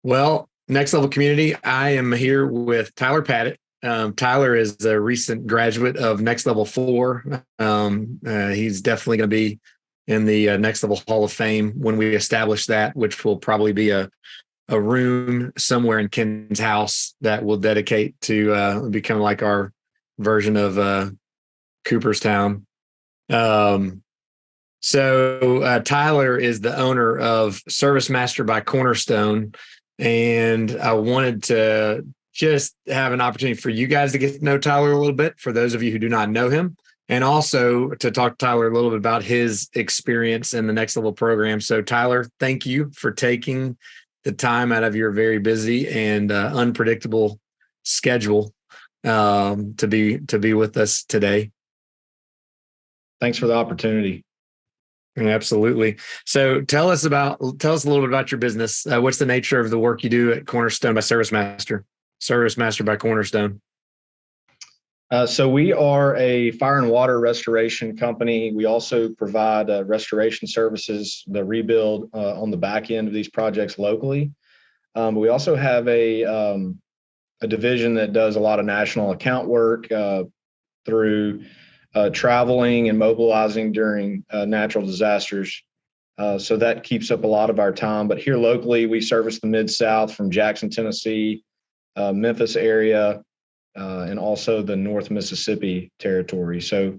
Well, next level community, I am here with Tyler Pattat. Tyler is a recent graduate of Next Level 4. He's definitely going to be in the Next Level Hall of Fame when we establish that, which will probably be a room somewhere in Ken's house that will dedicate to become like our version of Cooperstown. Um, Tyler is the owner of ServiceMaster by Cornerstone, and I wanted to just have an opportunity for you guys to get to know Tyler a little bit, for those of you who do not know him, and also to talk to Tyler a little bit about his experience in the Next Level program. So Tyler, thank you for taking the time out of your very busy and unpredictable schedule to be with us today. Thanks for the opportunity. Absolutely. So tell us a little bit about your business. What's the nature of the work you do at Cornerstone by ServiceMaster by Cornerstone? So we are a fire and water restoration company. We also provide restoration services, the rebuild on the back end of these projects locally. We also have a division that does a lot of national account work through traveling and mobilizing during natural disasters. So that keeps up a lot of our time. But here locally, we service the Mid-South from Jackson, Tennessee, Memphis area, and also the North Mississippi territory. So,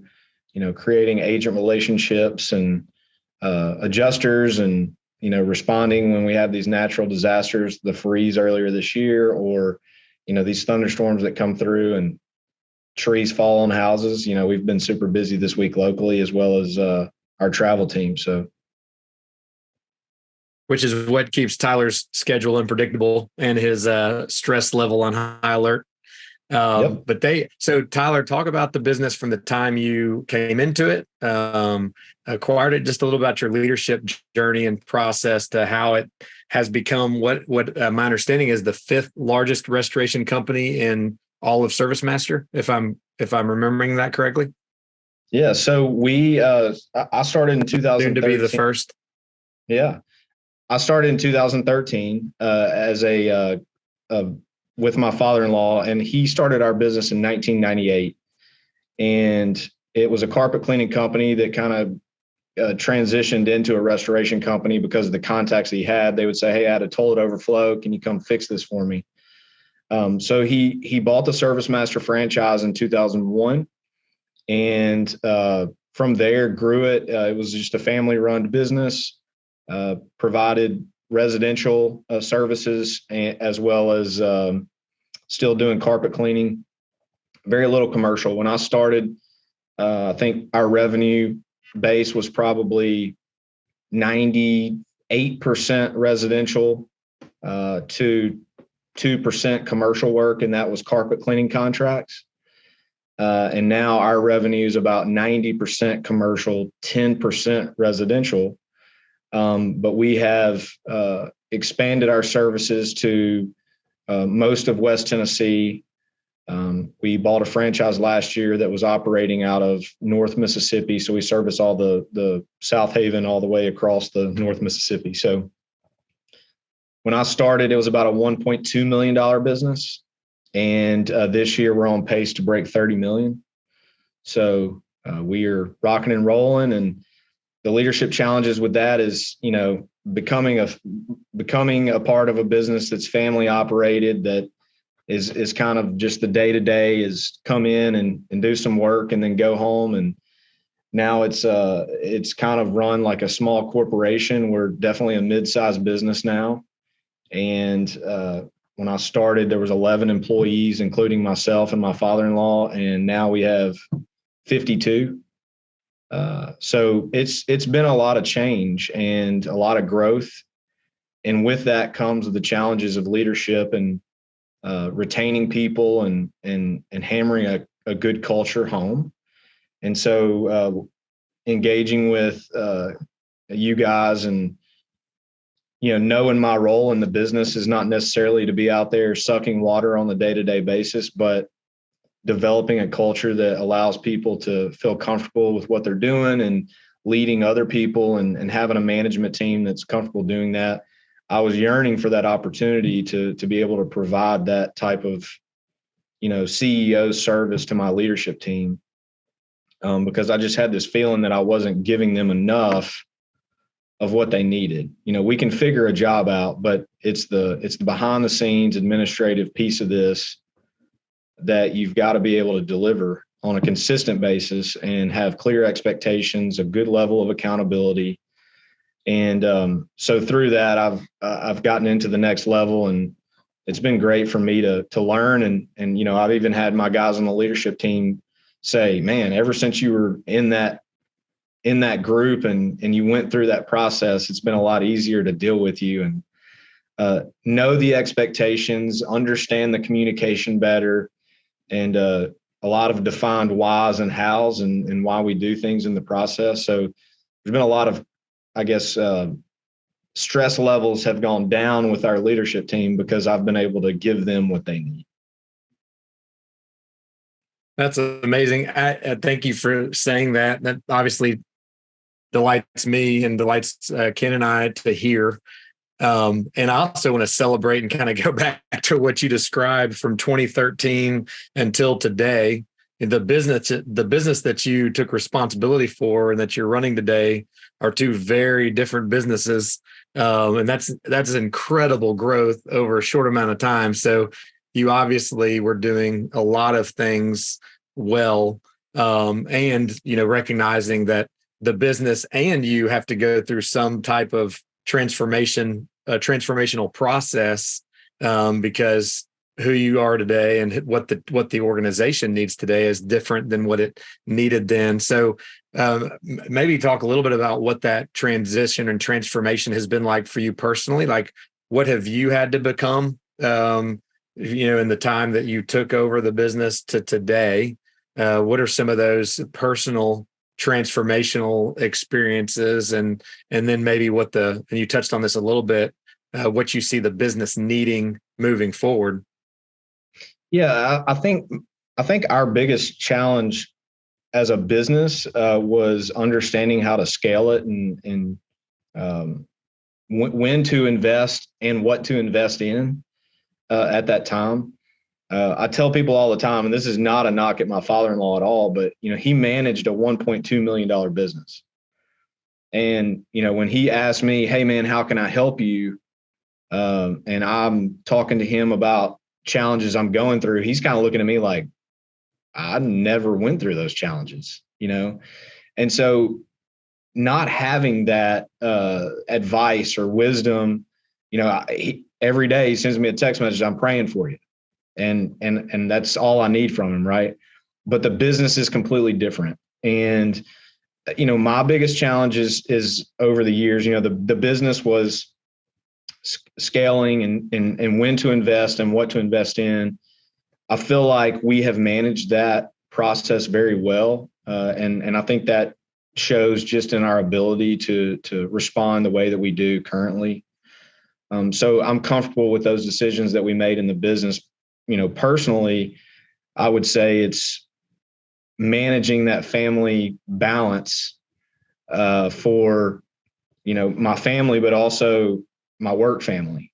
creating agent relationships and adjusters and, responding when we have these natural disasters, the freeze earlier this year, or, these thunderstorms that come through and trees fall on houses. We've been super busy this week locally, as well as our travel team. So, which is what keeps Tyler's schedule unpredictable and his stress level on high alert. Yep. So Tyler, talk about the business from the time you came into it, acquired it, just a little about your leadership journey and process to how it has become what my understanding is the fifth largest restoration company in all of ServiceMaster, if I'm remembering that correctly. Yeah. So I started in 2013. Soon to be the first. Yeah. I started in 2013 as with my father-in-law, and he started our business in 1998. And it was a carpet cleaning company that kind of transitioned into a restoration company because of the contacts he had. They would say, "Hey, I had a toilet overflow. Can you come fix this for me?" So he bought the ServiceMaster franchise in 2001, and from there grew it. It was just a family-run business, provided residential services as well as still doing carpet cleaning. Very little commercial. When I started, I think our revenue base was probably 98% residential to 2% commercial work, and that was carpet cleaning contracts. And now our revenue is about 90% commercial, 10% residential. But we have expanded our services to most of West Tennessee. We bought a franchise last year that was operating out of North Mississippi. So we service all the South Haven all the way across the North Mississippi. So when I started, it was about a $1.2 million business. And this year we're on pace to break 30 million. So we are rocking and rolling. And the leadership challenges with that is, becoming a part of a business that's family operated, that is kind of just the day-to-day is come in and do some work and then go home. And now it's kind of run like a small corporation. We're definitely a mid-sized business now. And when I started, there was 11 employees, including myself and my father-in-law, and now we have 52. So it's been a lot of change and a lot of growth. And with that comes the challenges of leadership and retaining people and hammering a good culture home. And so engaging with you guys and, knowing my role in the business is not necessarily to be out there sucking water on the day-to-day basis, but developing a culture that allows people to feel comfortable with what they're doing and leading other people and having a management team that's comfortable doing that. I was yearning for that opportunity to be able to provide that type of, CEO service to my leadership team, because I just had this feeling that I wasn't giving them enough of what they needed. We can figure a job out, but it's the behind the scenes administrative piece of this that you've got to be able to deliver on a consistent basis and have clear expectations, a good level of accountability. And so through that, I've gotten into the next level, and it's been great for me to learn. And I've even had my guys on the leadership team say, man, ever since you were in that group and you went through that process, it's been a lot easier to deal with you and know the expectations, understand the communication better, and a lot of defined whys and hows and why we do things in the process. So there's been a lot of, I guess, stress levels have gone down with our leadership team because I've been able to give them what they need. That's amazing. I thank you for saying that. That obviously delights me and delights Ken and I to hear. And I also want to celebrate and kind of go back to what you described from 2013 until today. The business that you took responsibility for and that you're running today are two very different businesses. And that's incredible growth over a short amount of time. So you obviously were doing a lot of things well, and recognizing that the business and you have to go through some type of transformational process, because who you are today and what the organization needs today is different than what it needed then. So maybe talk a little bit about what that transition and transformation has been like for you personally. Like, what have you had to become, in the time that you took over the business to today? What are some of those personal transformational experiences, and then maybe and you touched on this a little bit, what you see the business needing moving forward? Yeah, I think our biggest challenge as a business was understanding how to scale it and when to invest and what to invest in at that time. I tell people all the time, and this is not a knock at my father-in-law at all, but he managed a $1.2 million business. And when he asked me, "Hey man, how can I help you?" And I'm talking to him about challenges I'm going through, he's kind of looking at me like, I never went through those challenges, And so not having that advice or wisdom, every day he sends me a text message, "I'm praying for you." And that's all I need from him. Right. But the business is completely different. And, my biggest challenge is over the years, the business was scaling and when to invest and what to invest in. I feel like we have managed that process very well. And I think that shows just in our ability to respond the way that we do currently. So I'm comfortable with those decisions that we made in the business. Personally, I would say it's managing that family balance for, my family, but also my work family,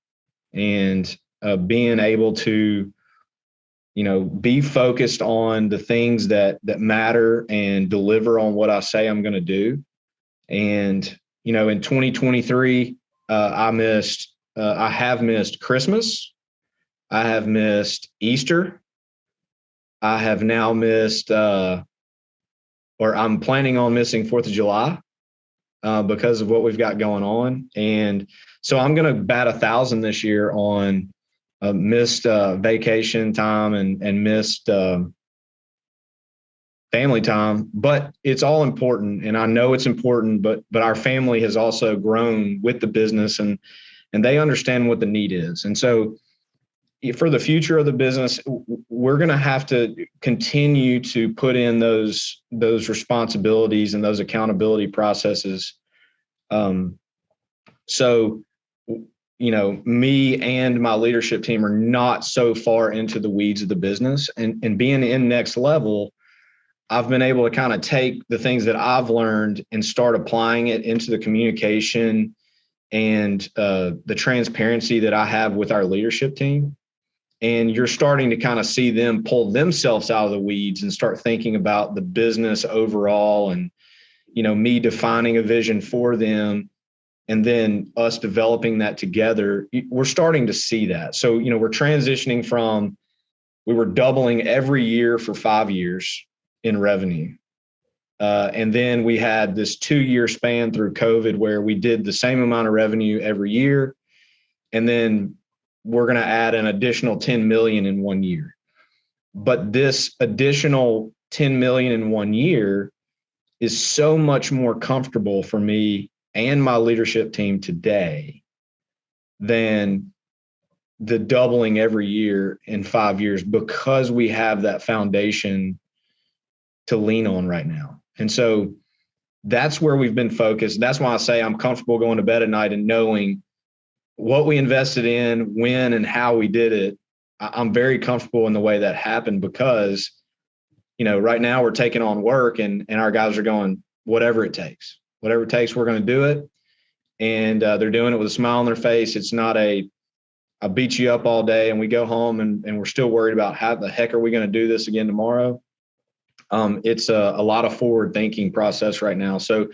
and being able to, be focused on the things that matter and deliver on what I say I'm going to do. And, in 2023, I have missed Christmas. I have missed Easter. I have now missed, or I'm planning on missing 4th of July because of what we've got going on. And so I'm going to bat 1,000 this year on missed vacation time and missed family time. But it's all important, and I know it's important. But our family has also grown with the business, and they understand what the need is. And so, for the future of the business, we're going to have to continue to put in those responsibilities and those accountability processes. So, me and my leadership team are not so far into the weeds of the business, and being in next level, I've been able to kind of take the things that I've learned and start applying it into the communication and the transparency that I have with our leadership team. And you're starting to kind of see them pull themselves out of the weeds and start thinking about the business overall, and, me defining a vision for them and then us developing that together. We're starting to see that. So, we're transitioning from, we were doubling every year for 5 years in revenue. And then we had this 2-year span through COVID where we did the same amount of revenue every year. And then we're going to add an additional 10 million in 1 year. But this additional 10 million in 1 year is so much more comfortable for me and my leadership team today than the doubling every year in 5 years, because we have that foundation to lean on right now. And so that's where we've been focused. That's why I say I'm comfortable going to bed at night and knowing what we invested in, when and how we did it. I'm very comfortable in the way that happened, because, right now we're taking on work and our guys are going, whatever it takes, we're going to do it. And they're doing it with a smile on their face. It's not I beat you up all day and we go home and we're still worried about how the heck are we going to do this again tomorrow. It's a lot of forward thinking process right now. So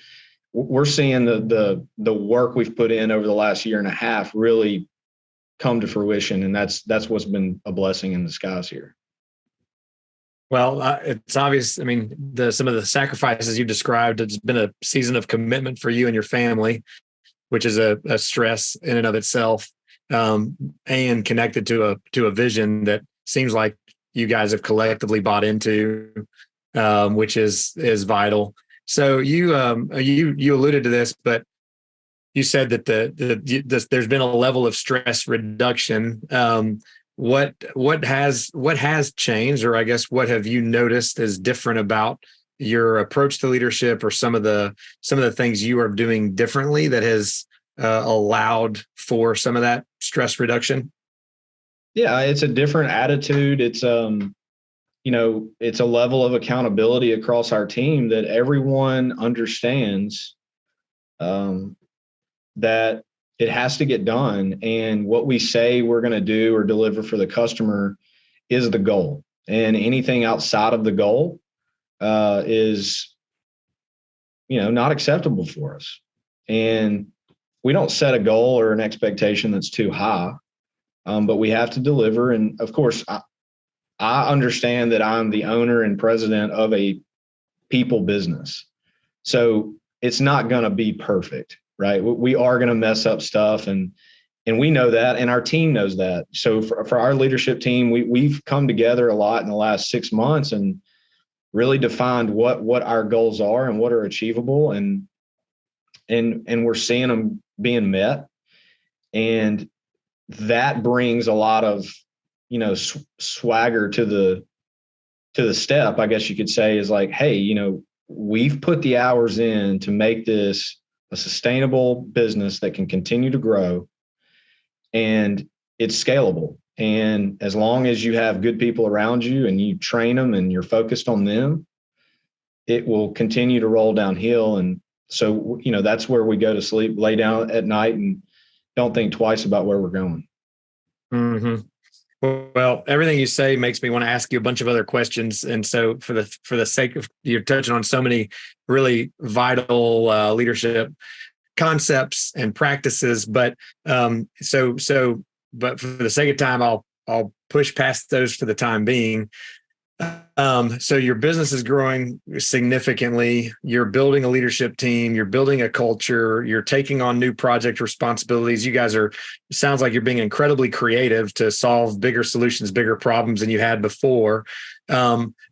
we're seeing the work we've put in over the last year and a half really come to fruition. And that's what's been a blessing in disguise here. Well, it's obvious. I mean, some of the sacrifices you've described, it's been a season of commitment for you and your family, which is a stress in and of itself, and connected to a vision that seems like you guys have collectively bought into, which is vital. So you alluded to this, but you said that there's been a level of stress reduction. What has changed, or I guess what have you noticed is different about your approach to leadership, or some of the things you are doing differently that has allowed for some of that stress reduction? Yeah, it's a different attitude. It's it's a level of accountability across our team that everyone understands that it has to get done. And what we say we're going to do or deliver for the customer is the goal. And anything outside of the goal is, not acceptable for us. And we don't set a goal or an expectation that's too high, but we have to deliver. And of course, I understand that I'm the owner and president of a people business. So it's not going to be perfect, right? We are going to mess up stuff, and we know that, and our team knows that. So for our leadership team, we've come together a lot in the last 6 months and really defined what our goals are and what are achievable, and we're seeing them being met. And that brings a lot of, swagger to the step, I guess you could say, is like, hey, we've put the hours in to make this a sustainable business that can continue to grow, and it's scalable. And as long as you have good people around you and you train them and you're focused on them, it will continue to roll downhill. And so, that's where we go to sleep, lay down at night, and don't think twice about where we're going. Mm-hmm. Well, everything you say makes me want to ask you a bunch of other questions. And so for the sake of, you're touching on so many really vital leadership concepts and practices, but but for the sake of time, I'll push past those for the time being. So your business is growing significantly. You're building a leadership team. You're building a culture. You're taking on new project responsibilities. You guys sounds like you're being incredibly creative to solve bigger solutions, bigger problems than you had before.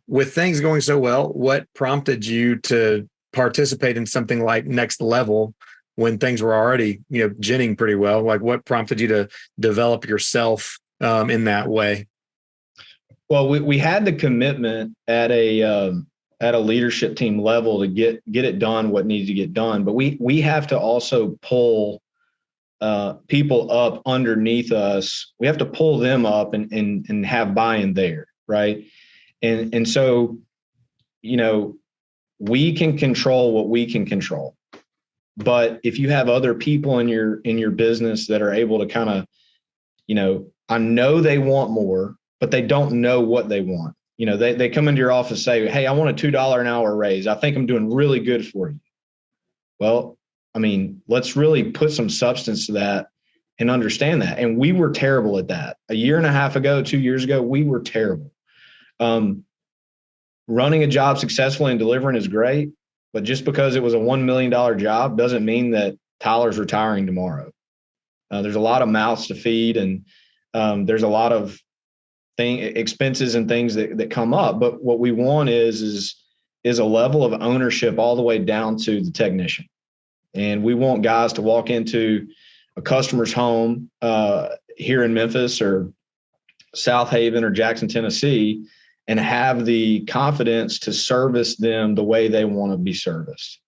With things going so well, what prompted you to participate in something like Next Level when things were already, ginning pretty well? Like, what prompted you to develop yourself in that way? Well, we had the commitment at a leadership team level to get it done, what needs to get done. But we have to also pull people up underneath us. We have to pull them up and have buy-in there, right? And so, we can control what we can control. But if you have other people in your business that are able to kind of, I know they want more, but they don't know what they want. They come into your office, say, hey, I want a $2 an hour raise. I think I'm doing really good for you. Well, I mean, let's really put some substance to that and understand that. And we were terrible at that. A year and a half ago, 2 years ago, we were terrible. Running a job successfully and delivering is great, but just because it was a $1 million job doesn't mean that Tyler's retiring tomorrow. There's a lot of mouths to feed, and there's a lot of expenses and things that come up. But what we want is a level of ownership all the way down to the technician. And we want guys to walk into a customer's home here in Memphis or South Haven or Jackson, Tennessee, and have the confidence to service them the way they want to be serviced.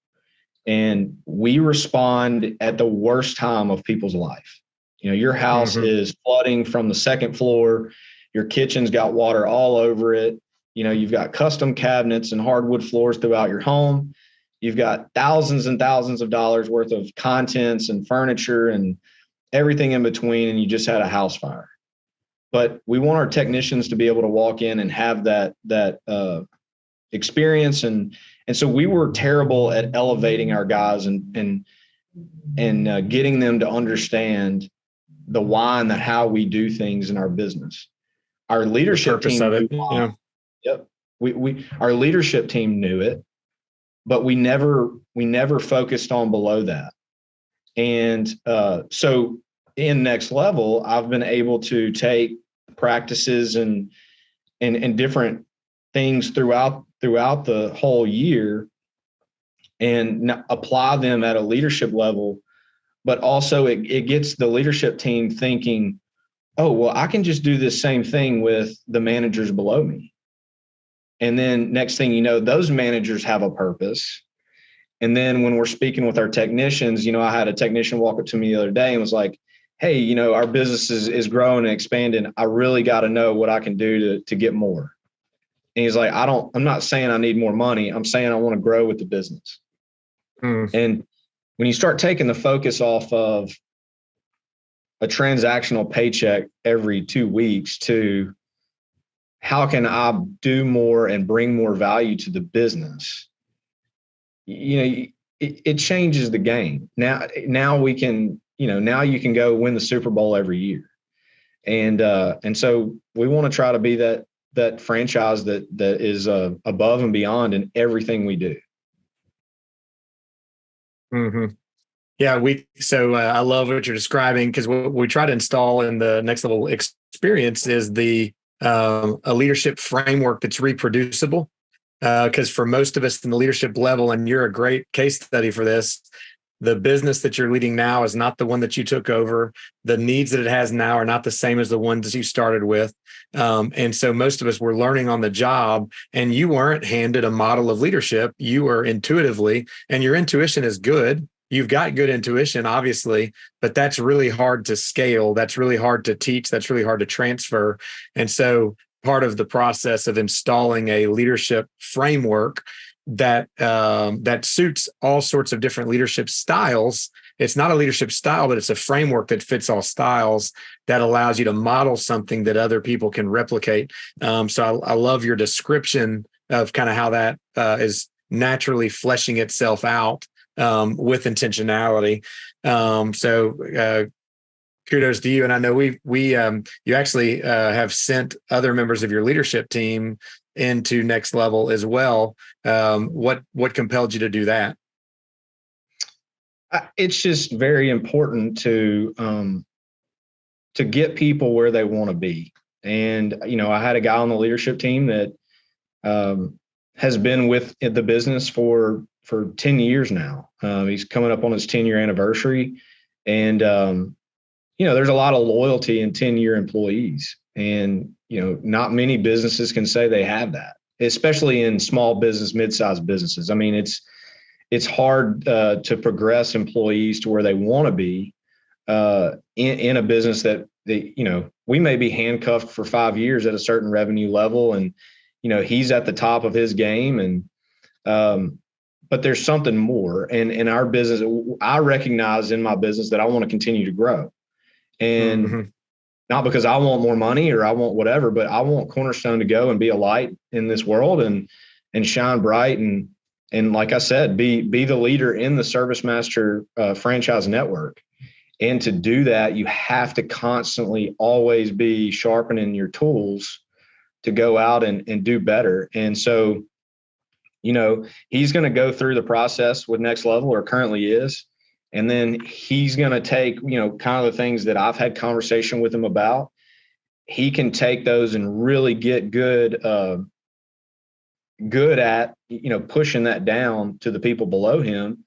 And we respond at the worst time of people's life. Your house is flooding from the second floor. Your kitchen's got water all over it. You've got custom cabinets and hardwood floors throughout your home. You've got thousands and thousands of dollars worth of contents and furniture and everything in between, and you just had a house fire. But we want our technicians to be able to walk in and have that experience. And so we were terrible at elevating our guys and getting them to understand the why and the how we do things in our business. Our leadership team knew Yep. Our leadership team knew it, but we never focused on below that. And so in Next Level, I've been able to take practices and different things throughout the whole year and apply them at a leadership level. But also it gets the leadership team thinking, oh, well, I can just do this same thing with the managers below me. And then next thing you know, those managers have a purpose. And then when we're speaking with our technicians, I had a technician walk up to me the other day and was like, hey, our business is growing and expanding. I really got to know what I can do to get more. And he's like, I'm not saying I need more money. I'm saying I want to grow with the business. And when you start taking the focus off of a transactional paycheck every 2 weeks to how can I do more and bring more value to the business, it changes the game. Now we can, now you can go win the Super Bowl every year. And so we want to try to be that franchise that is above and beyond in everything we do. Yeah, I love what you're describing, because what we try to install in the Next Level experience is a leadership framework that's reproducible. Because for most of us in the leadership level, and you're a great case study for this, the business that you're leading now is not the one that you took over. The needs that it has now are not the same as the ones that you started with. And so most of us were learning on the job, and you weren't handed a model of leadership. You were intuitively, and your intuition is good. You've got good intuition, obviously, but that's really hard to scale. That's really hard to teach. That's really hard to transfer. And so part of the process of installing a leadership framework that suits all sorts of different leadership styles. It's not a leadership style, but it's a framework that fits all styles, that allows you to model something that other people can replicate. So I love your description of kind of how that is naturally fleshing itself out with intentionality. So kudos to you. And I know you actually have sent other members of your leadership team into Next Level as well. What compelled you to do that? It's just very important to get people where they want to be. And, I had a guy on the leadership team that has been with the business for 10 years now. He's coming up on his 10-year anniversary. And, there's a lot of loyalty in 10-year employees. And, not many businesses can say they have that, especially in small business, mid-sized businesses. I mean, it's hard to progress employees to where they want to be in a business that we may be handcuffed for 5 years at a certain revenue level, and he's at the top of his game, and but there's something more. And in our business, I recognize in my business that I want to continue to grow. And not because I want more money or I want whatever, but I want Cornerstone to go and be a light in this world and shine bright. And like I said, be the leader in the ServiceMaster franchise network. And to do that, you have to constantly always be sharpening your tools to go out and do better. And so, he's going to go through the process with Next Level, or currently is. And then he's going to take, kind of the things that I've had conversation with him about. He can take those and really get good at, pushing that down to the people below him.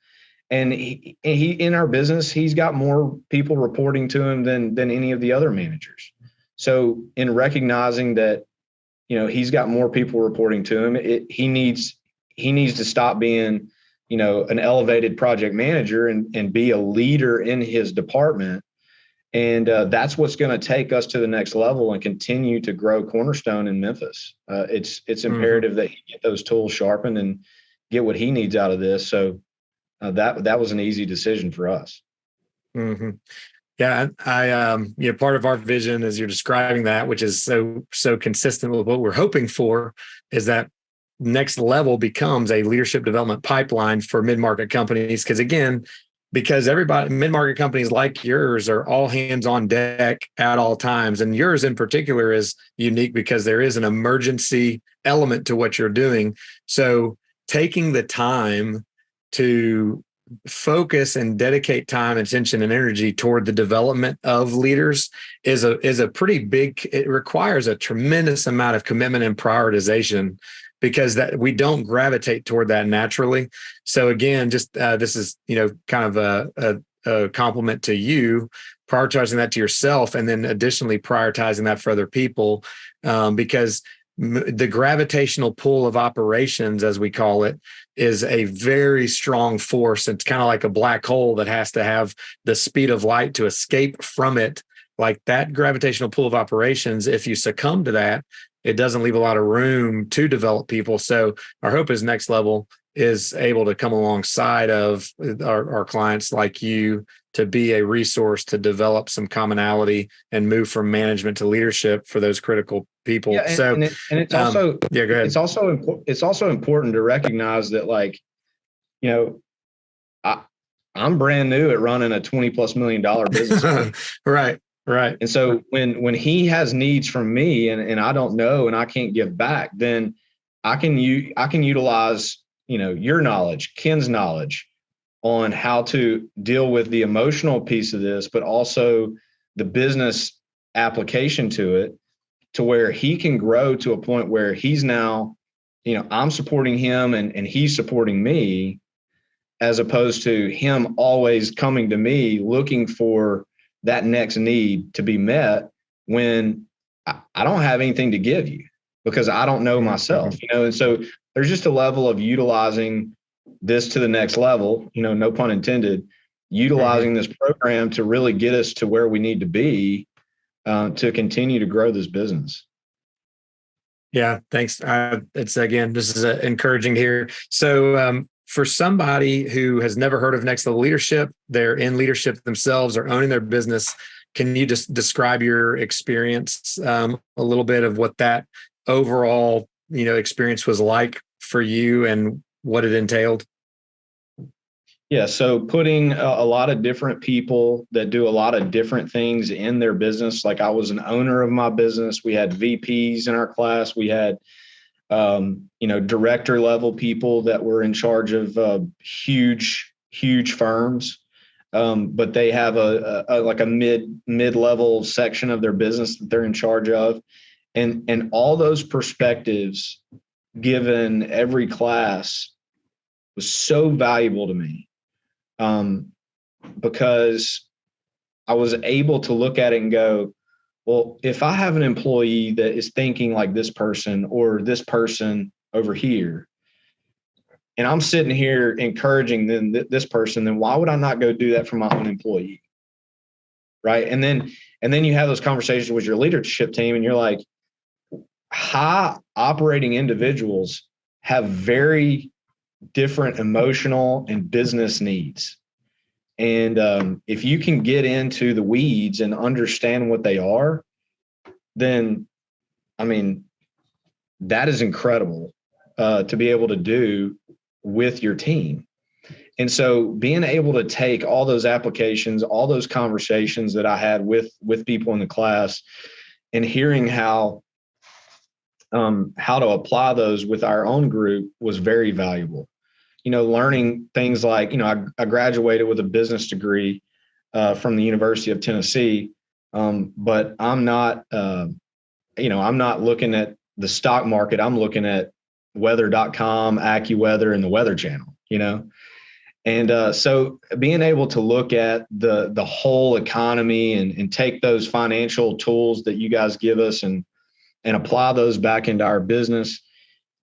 And he in our business, he's got more people reporting to him than any of the other managers. So in recognizing that, he's got more people reporting to him, he needs to stop being, an elevated project manager and be a leader in his department. And that's what's going to take us to the next level and continue to grow Cornerstone in Memphis. It's imperative that he get those tools sharpened and get what he needs out of this. So that was an easy decision for us. Yeah, I part of our vision as you're describing that, which is so consistent with what we're hoping for, is that Next Level becomes a leadership development pipeline for mid-market companies. Because everybody, mid-market companies like yours, are all hands on deck at all times. And yours in particular is unique because there is an emergency element to what you're doing. So taking the time to focus and dedicate time, attention, and energy toward the development of leaders is a pretty big, it requires a tremendous amount of commitment and prioritization, because that we don't gravitate toward that naturally. So again, just this is, kind of a compliment to you, prioritizing that to yourself, and then additionally prioritizing that for other people, because the gravitational pull of operations, as we call it, is a very strong force. It's kind of like a black hole that has to have the speed of light to escape from it. Like that gravitational pull of operations, if you succumb to that, it doesn't leave a lot of room to develop people. So our hope is Next Level is able to come alongside of our clients like you to be a resource to develop some commonality and move from management to leadership for those critical people. Yeah, it's also go ahead. It's also important to recognize that, like, I'm brand new at running a $20+ million business. Right. And so when he has needs from me and I don't know and I can't give back, then I can utilize, your knowledge, Ken's knowledge on how to deal with the emotional piece of this, but also the business application to it, to where he can grow to a point where he's now, I'm supporting him and he's supporting me, as opposed to him always coming to me looking for that next need to be met when I don't have anything to give you because I don't know myself, and so there's just a level of utilizing this to the next level, no pun intended, utilizing this program to really get us to where we need to be to continue to grow this business. Yeah, thanks. It's again, this is encouraging to hear. So for somebody who has never heard of Next Level Leadership, they're in leadership themselves or owning their business, can you just describe your experience, a little bit of what that overall, experience was like for you and what it entailed? Yeah, so putting a lot of different people that do a lot of different things in their business. Like I was an owner of my business. We had VPs in our class. We had, director level people that were in charge of huge firms. But they have a mid-level section of their business that they're in charge of. And all those perspectives given every class was so valuable to me. Because I was able to look at it and go, well, if I have an employee that is thinking like this person or this person over here, and I'm sitting here encouraging them, this person, then why would I not go do that for my own employee? Right. And then you have those conversations with your leadership team and you're like, high operating individuals have very different emotional and business needs. And if you can get into the weeds and understand what they are, then, I mean, that is incredible to be able to do with your team. And so being able to take all those applications, all those conversations that I had with people in the class, and hearing how to apply those with our own group was very valuable. Learning things like, I graduated with a business degree from the University of Tennessee, but I'm not, I'm not looking at the stock market. I'm looking at weather.com, AccuWeather, and the Weather Channel, And so being able to look at the whole economy and take those financial tools that you guys give us and apply those back into our business,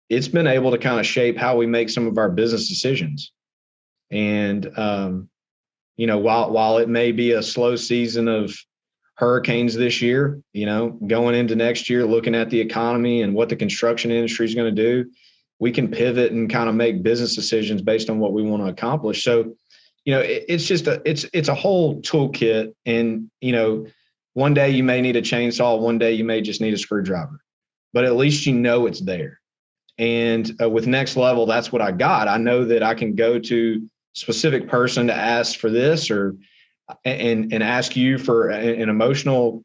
it's been able to kind of shape how we make some of our business decisions. And, while it may be a slow season of hurricanes this year, going into next year, looking at the economy and what the construction industry is going to do, we can pivot and kind of make business decisions based on what we want to accomplish. So, it's just it's a whole toolkit. And, one day you may need a chainsaw, one day you may just need a screwdriver, but at least it's there. And with Next Level, that's what I got. I know that I can go to specific person to ask for this, or and ask you for an emotional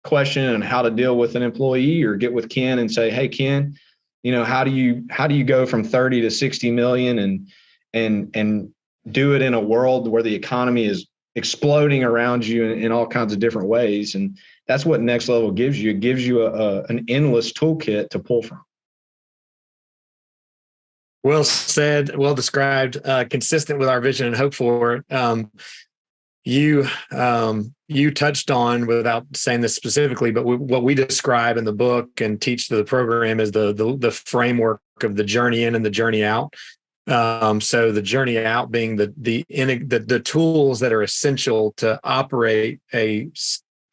question on how to deal with an employee, or get with Ken and say, hey, Ken, how do you go from 30 to 60 million and do it in a world where the economy is exploding around you in all kinds of different ways. And that's what Next Level gives you. It gives you an endless toolkit to pull from. Well said, well described, consistent with our vision and hope for. You touched on, without saying this specifically, but what we describe in the book and teach to the program is the framework of the journey in and the journey out. So the journey out being the tools that are essential to operate a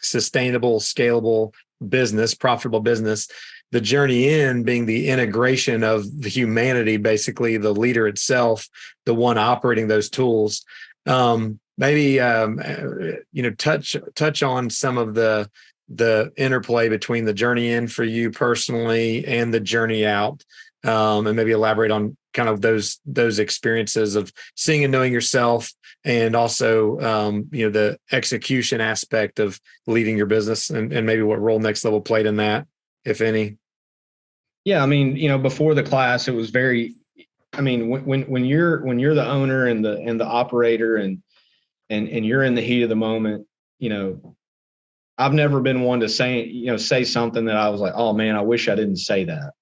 sustainable, scalable business, profitable business. The journey in being the integration of the humanity, basically the leader itself, the one operating those tools. Maybe touch on some of the interplay between the journey in for you personally and the journey out, and maybe elaborate on kind of those experiences of seeing and knowing yourself, and also the execution aspect of leading your business, and maybe what role Next Level played in that, if any. Yeah, I mean, before the class, it was very. I mean, when you're the owner and the operator and you're in the heat of the moment, I've never been one to say something that I was like, oh man, I wish I didn't say that.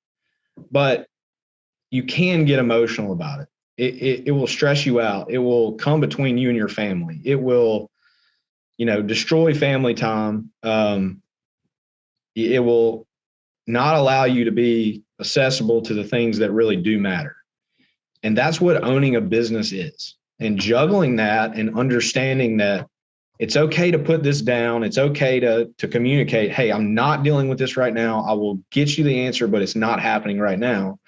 But you can get emotional about it. It will stress you out. It will come between you and your family. It will, destroy family time. It will not allow you to be accessible to the things that really do matter. And that's what owning a business is. And juggling that and understanding that it's okay to put this down. It's okay to communicate, hey, I'm not dealing with this right now. I will get you the answer, but it's not happening right now.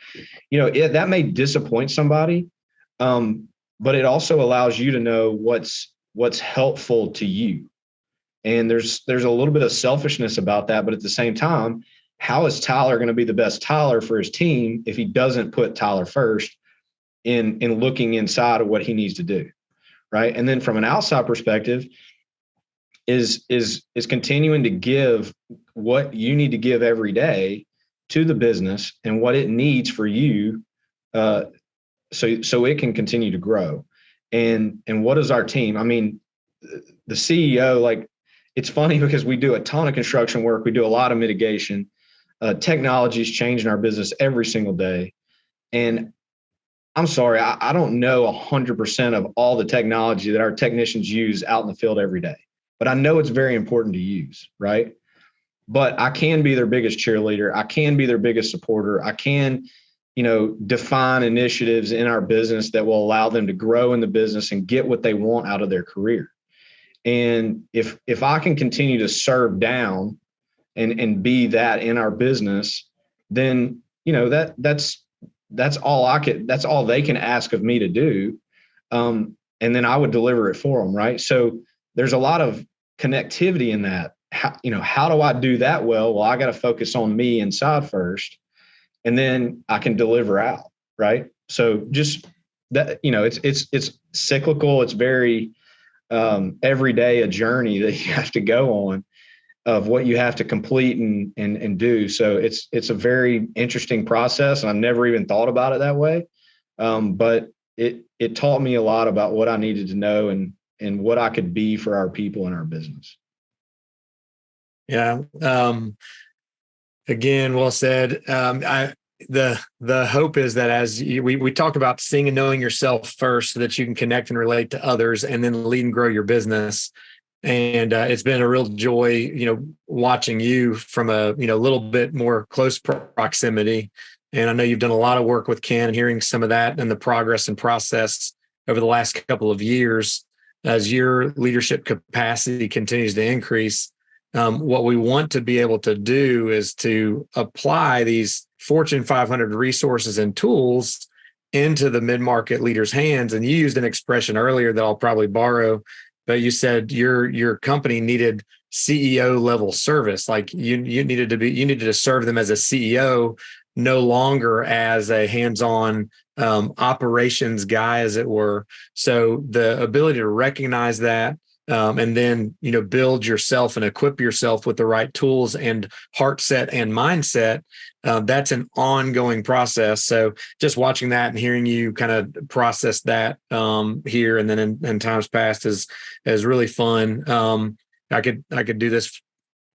That may disappoint somebody, but it also allows you to know what's helpful to you. And there's a little bit of selfishness about that, but at the same time, how is Tyler going to be the best Tyler for his team if he doesn't put Tyler first in looking inside of what he needs to do, right? And then from an outside perspective, is continuing to give what you need to give every day to the business and what it needs for you, so it can continue to grow. And what is our team? I mean, the CEO, like, it's funny because we do a ton of construction work. We do a lot of mitigation. Technology is changing our business every single day. And I'm sorry, I don't know 100% of all the technology that our technicians use out in the field every day, but I know it's very important to use, right? But I can be their biggest cheerleader. I can be their biggest supporter. I can, define initiatives in our business that will allow them to grow in the business and get what they want out of their career. And if I can continue to serve down and be that in our business, then, that's that's all they can ask of me to do. And then I would deliver it for them. Right. So there's a lot of connectivity in that. How do I do that? Well, I got to focus on me inside first, and then I can deliver out. Right. So just that, it's cyclical. It's very, every day a journey that you have to go on of what you have to complete and do. So it's a very interesting process. And I never even thought about it that way. But it taught me a lot about what I needed to know and what I could be for our people in our business. Yeah. Again, well said. The hope is that we talk about seeing and knowing yourself first so that you can connect and relate to others and then lead and grow your business. And it's been a real joy, watching you from a, little bit more close proximity. And I know you've done a lot of work with Ken, and hearing some of that and the progress and process over the last couple of years as your leadership capacity continues to increase. What we want to be able to do is to apply these Fortune 500 resources and tools into the mid-market leaders' hands. And you used an expression earlier that I'll probably borrow, but you said your company needed CEO level service. Like you needed to serve them as a CEO, no longer as a hands-on operations guy, as it were. So the ability to recognize that, and then, build yourself and equip yourself with the right tools and heart set and mindset. That's an ongoing process. So just watching that and hearing you kind of process that here and then in times past is really fun. I could do this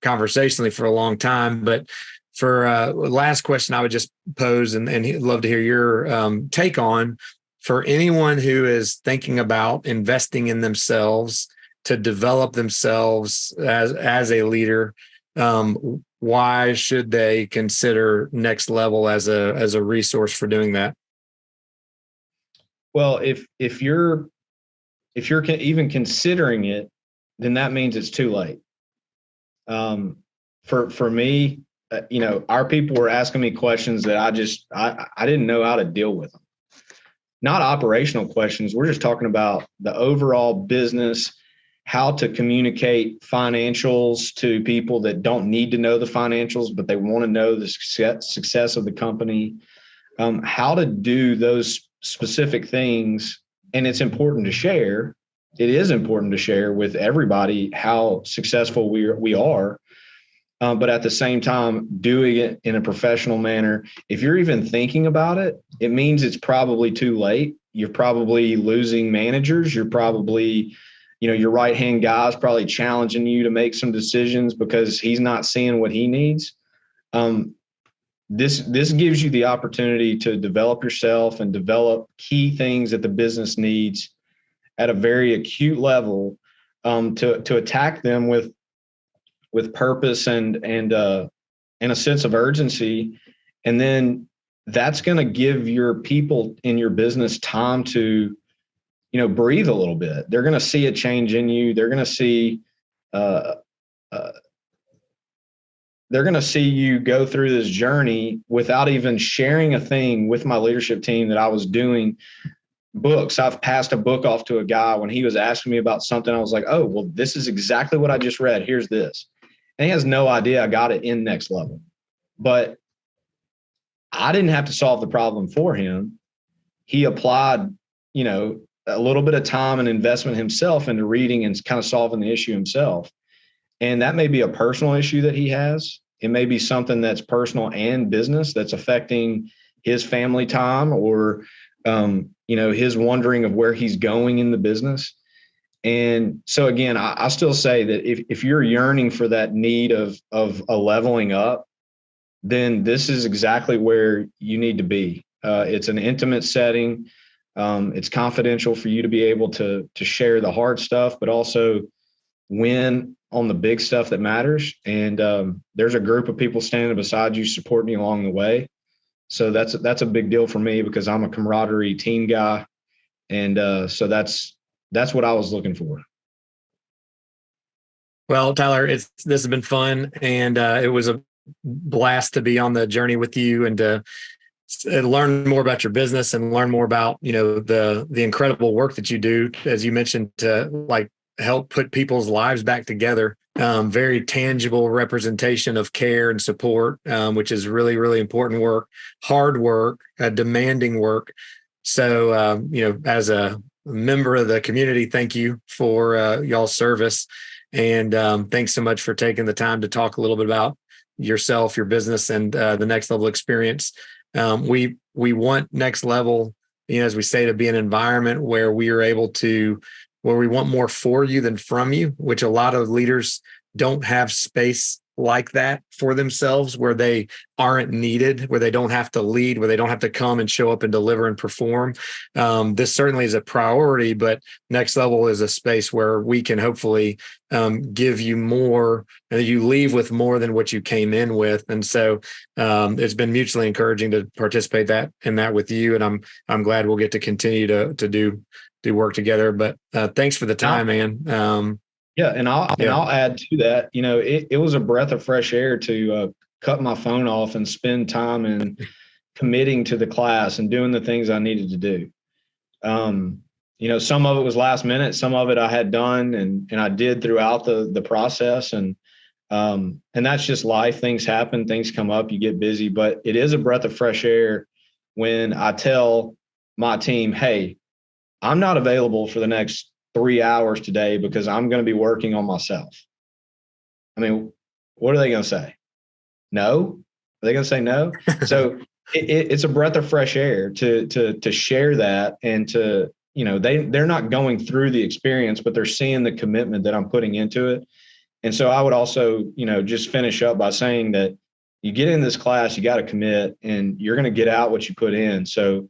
conversationally for a long time, but for last question, I would just pose and love to hear your take on, for anyone who is thinking about investing in themselves to develop themselves as a leader. Why should they consider Next Level as a resource for doing that? Well, if you're even considering it, then that means it's too late. For me, our people were asking me questions that I didn't know how to deal with them. Not operational questions. We're just talking about the overall business, how to communicate financials to people that don't need to know the financials, but they want to know the success of the company, how to do those specific things. And it's important to share. It is important to share with everybody how successful we are. But at the same time, doing it in a professional manner. If you're even thinking about it, it means it's probably too late. You're probably losing managers. You're probably, your right-hand guy is probably challenging you to make some decisions because he's not seeing what he needs. This gives you the opportunity to develop yourself and develop key things that the business needs at a very acute level, to attack them with purpose and a sense of urgency. And then that's going to give your people in your business time to, breathe a little bit. They're going to see a change in you. They're going to see, you go through this journey without even sharing a thing with my leadership team that I was doing books. I've passed a book off to a guy when he was asking me about something. I was like, oh, well, this is exactly what I just read. Here's this. And he has no idea I got it in Next Level. But I didn't have to solve the problem for him. He applied, a little bit of time and investment himself into reading and kind of solving the issue himself. And that may be a personal issue that he has. It may be something that's personal and business that's affecting his family time or, his wondering of where he's going in the business. And so, again, I still say that if you're yearning for that need of a leveling up, then this is exactly where you need to be. It's an intimate setting. It's confidential for you to be able to share the hard stuff, but also win on the big stuff that matters. And there's a group of people standing beside you, supporting you along the way. So that's a big deal for me because I'm a camaraderie team guy. And so that's what I was looking for. Well, Tyler, this has been fun, and it was a blast to be on the journey with you and to learn more about your business and learn more about, the incredible work that you do, as you mentioned, to like help put people's lives back together. Very tangible representation of care and support, which is really, really important work, hard work, demanding work. So, as a member of the community, thank you for y'all's service. And thanks so much for taking the time to talk a little bit about yourself, your business, and the next level experience. We want next level, as we say, to be an environment where we are able to, where we want more for you than from you, which a lot of leaders don't have space like that for themselves, where they aren't needed, where they don't have to lead, where they don't have to come and show up and deliver and perform. This certainly is a priority, but next level is a space where we can hopefully give you more, and you leave with more than what you came in with. And so it's been mutually encouraging to participate in that with you. And I'm glad we'll get to continue to do work together. But thanks for the time, man. Yeah, and I'll add to that. It was a breath of fresh air to cut my phone off and spend time in committing to the class and doing the things I needed to do. Some of it was last minute, some of it I had done and I did throughout the process, and that's just life. Things happen, things come up, you get busy, but it is a breath of fresh air when I tell my team, hey, I'm not available for the next 3 hours today because I'm going to be working on myself. I mean, what are they going to say? No? Are they going to say no? So it's a breath of fresh air to share that, and to, they're not going through the experience, but they're seeing the commitment that I'm putting into it. And so I would also, just finish up by saying that you get in this class, you got to commit, and you're going to get out what you put in. So,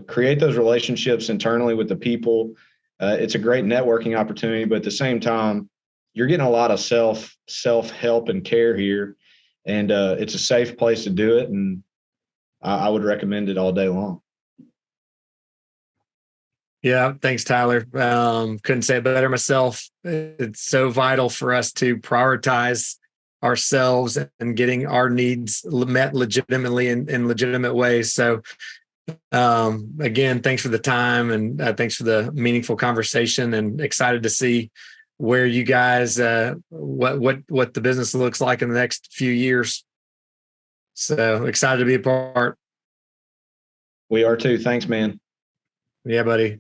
create those relationships internally with the people. It's a great networking opportunity, but at the same time, you're getting a lot of self-help and care here, and it's a safe place to do it. And I would recommend it all day long. Yeah. Thanks, Tyler. Couldn't say it better myself. It's so vital for us to prioritize ourselves and getting our needs met legitimately in legitimate ways. So, again, thanks for the time, and thanks for the meaningful conversation, and excited to see where you guys, what the business looks like in the next few years. So excited to be a part. We are too. Thanks, man. Yeah, buddy.